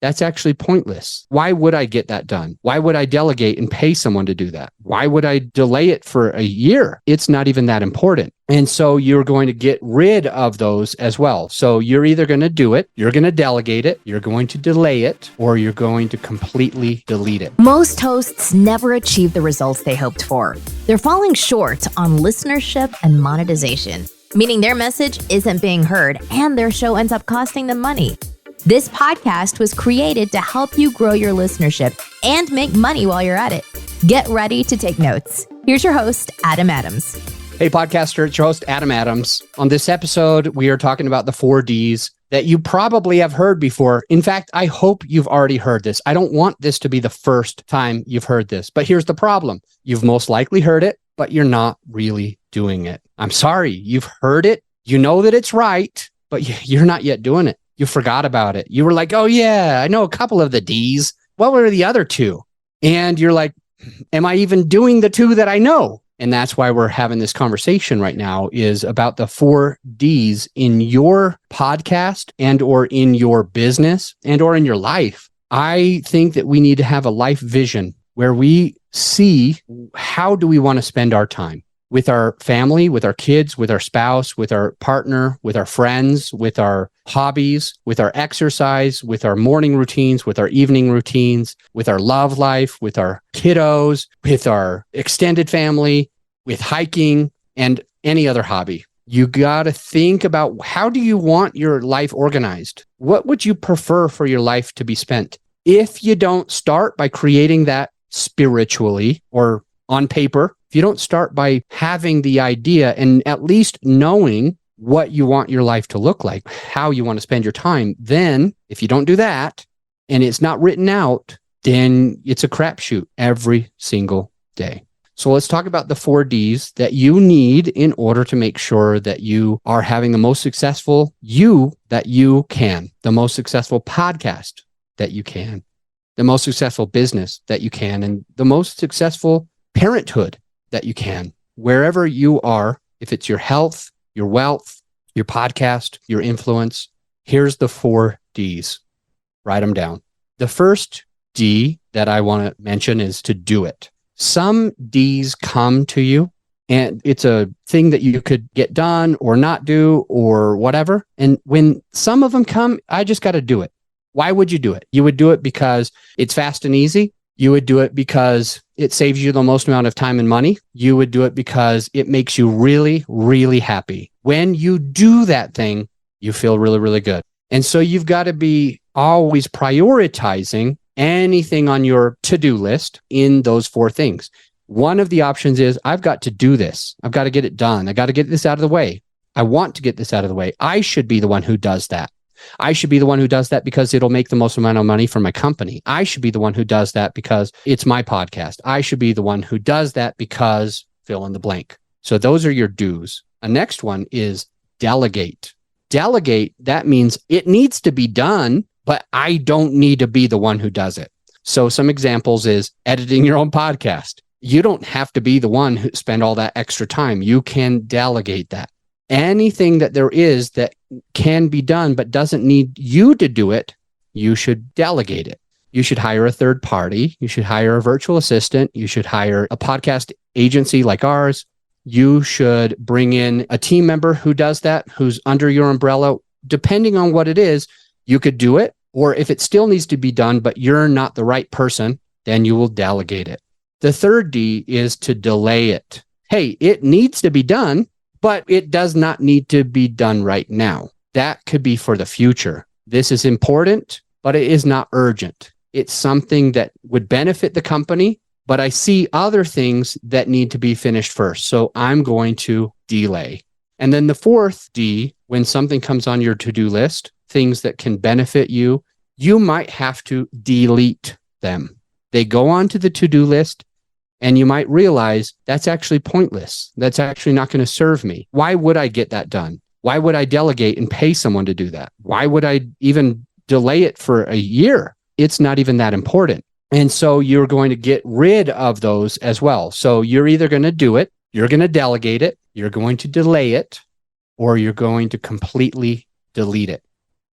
That's actually pointless. Why would I get that done? Why would I delegate and pay someone to do that? Why would I delay it for a year? It's not even that important. And so you're going to get rid of those as well. So you're either going to do it, you're going to delegate it, you're going to delay it, or you're going to completely delete it. Most hosts never achieve the results they hoped for. They're falling short on listenership and monetization, meaning their message isn't being heard and their show ends up costing them money. This podcast was created to help you grow your listenership and make money while you're at it. Get ready to take notes. Here's your host, Adam Adams. Hey, podcaster, it's your host, Adam Adams. On this episode, we are talking about the 4 Ds that you probably have heard before. In fact, I hope you've already heard this. I don't want this to be the first time you've heard this, but here's the problem. You've most likely heard it, but you're not really doing it. I'm sorry, you've heard it. You know that it's right, but you're not yet doing it. You forgot about it. You were like, oh yeah, I know a couple of the Ds. What were the other 2? And you're like, am I even doing the 2 that I know? And that's why we're having this conversation right now, is about the 4 Ds in your podcast and or in your business and or in your life. I think that we need to have a life vision where we see how do we want to spend our time with our family, with our kids, with our spouse, with our partner, with our friends, with our hobbies, with our exercise, with our morning routines, with our evening routines, with our love life, with our kiddos, with our extended family, with hiking, and any other hobby. You got to think about, how do you want your life organized? What would you prefer for your life to be spent? If you don't start by creating that spiritually or on paper, if you don't start by having the idea and at least knowing what you want your life to look like, how you want to spend your time, then if you don't do that and it's not written out, then it's a crapshoot every single day. So let's talk about the 4 Ds that you need in order to make sure that you are having the most successful you that you can, the most successful podcast that you can, the most successful business that you can, and the most successful parenthood that you can, wherever you are. If it's your health, your wealth, your podcast, your influence, here's the 4 Ds. Write them down. The first D that I want to mention is to do it. Some Ds come to you and it's a thing that you could get done or not do or whatever. And when some of them come, I just got to do it. Why would you do it? You would do it because it's fast and easy. You would do it because it saves you the most amount of time and money. You would do it because it makes you really, really happy. When you do that thing, you feel really, really good. And so you've got to be always prioritizing anything on your to-do list in those 4 things. One of the options is, I've got to do this. I've got to get it done. I got to get this out of the way. I want to get this out of the way. I should be the one who does that. I should be the one who does that because it'll make the most amount of money for my company. I should be the one who does that because it's my podcast. I should be the one who does that because fill in the blank. So those are your do's. A next one is delegate. Delegate, that means it needs to be done, but I don't need to be the one who does it. So some examples is editing your own podcast. You don't have to be the one who spend all that extra time. You can delegate that. Anything that there is that can be done but doesn't need you to do it, you should delegate it. You should hire a third party. You should hire a virtual assistant. You should hire a podcast agency like ours. You should bring in a team member who does that, who's under your umbrella. Depending on what it is, you could do it. Or if it still needs to be done, but you're not the right person, then you will delegate it. The third D is to delay it. Hey, it needs to be done, but it does not need to be done right now. That could be for the future. This is important, but it is not urgent. It's something that would benefit the company, but I see other things that need to be finished first. So I'm going to delay. And then the 4th D, when something comes on your to-do list, things that can benefit you, you might have to delete them. They go onto the to-do list, and you might realize that's actually pointless. That's actually not going to serve me. Why would I get that done? Why would I delegate and pay someone to do that? Why would I even delay it for a year? It's not even that important. And so you're going to get rid of those as well. So you're either going to do it, you're going to delegate it, you're going to delay it, or you're going to completely delete it.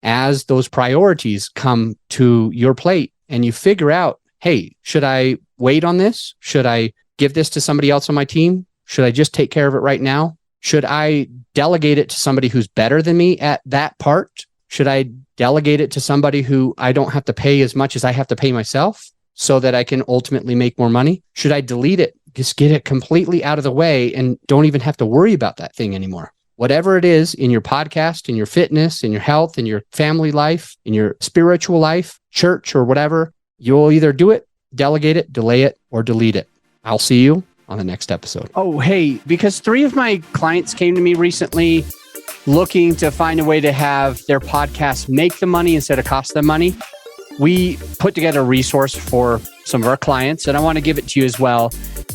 as those priorities come to your plate and you figure out, hey, should I wait on this? Should I give this to somebody else on my team? Should I just take care of it right now? Should I delegate it to somebody who's better than me at that part? Should I delegate it to somebody who I don't have to pay as much as I have to pay myself so that I can ultimately make more money? Should I delete it? Just get it completely out of the way and don't even have to worry about that thing anymore. Whatever it is in your podcast, in your fitness, in your health, in your family life, in your spiritual life, church or whatever, you'll either do it, delegate it, delay it, or delete it. I'll see you on the next episode. Oh, hey, because 3 of my clients came to me recently looking to find a way to have their podcast make them money instead of cost them money. We put together a resource for some of our clients, and I want to give it to you as well.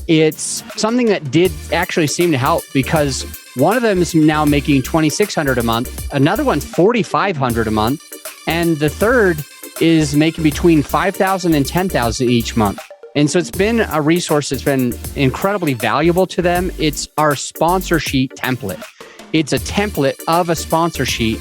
It's something that did actually seem to help because one of them is now making $2,600 a month. Another one's $4,500 a month. And the third is making between $5,000 and $10,000 each month. And so it's been a resource that's been incredibly valuable to them. It's our sponsor sheet template. It's a template of a sponsor sheet,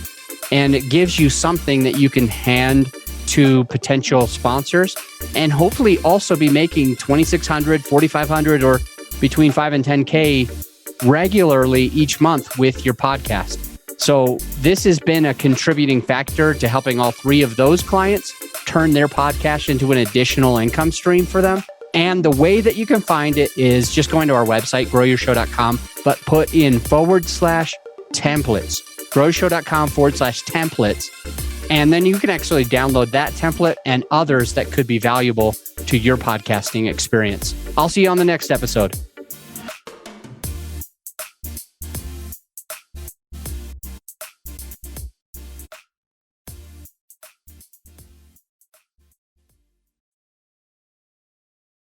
and it gives you something that you can hand to potential sponsors and hopefully also be making $2,600, $4,500, or between $5,000 and $10,000 regularly each month with your podcast. So this has been a contributing factor to helping all 3 of those clients turn their podcast into an additional income stream for them. And the way that you can find it is just going to our website, growyourshow.com, but put in /templates, growyourshow.com/templates. And then you can actually download that template and others that could be valuable to your podcasting experience. I'll see you on the next episode.